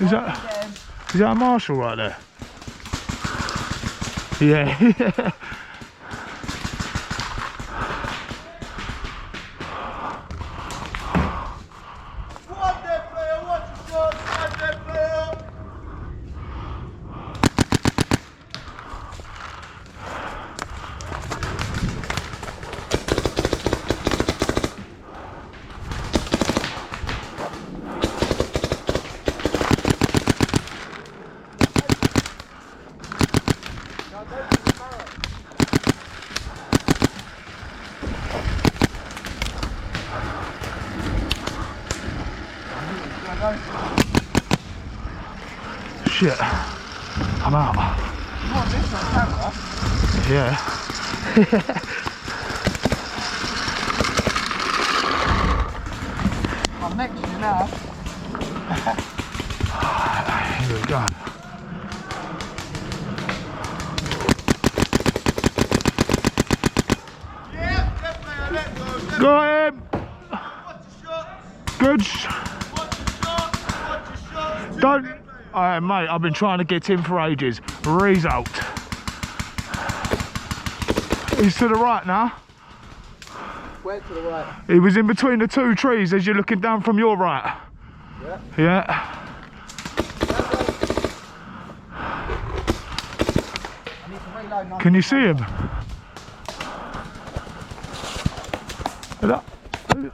Is that a marshal right there? Yeah. Shit, I'm out. You want this on camera? Yeah. I'm next to you now. Here we go. Yeah, definitely. Let go. Got him! Watch the shots. Good. Watch the shots. Watch the shots. Don't. Alright, mate, I've been trying to get in for ages. Result. He's to the right now. Where to the right? He was in between the two trees as you're looking down from your right. Yeah. Yeah. I need to reload now. Can you see him?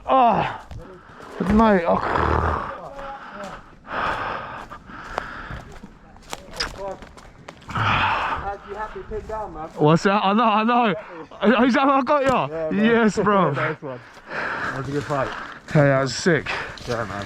Oh, mate. Oh. You happy pinned down, man? What's that? I know. Is that what I got you? Yeah, Yes, bro. Nice one. That was a good fight. Hey, that was sick. Yeah, man.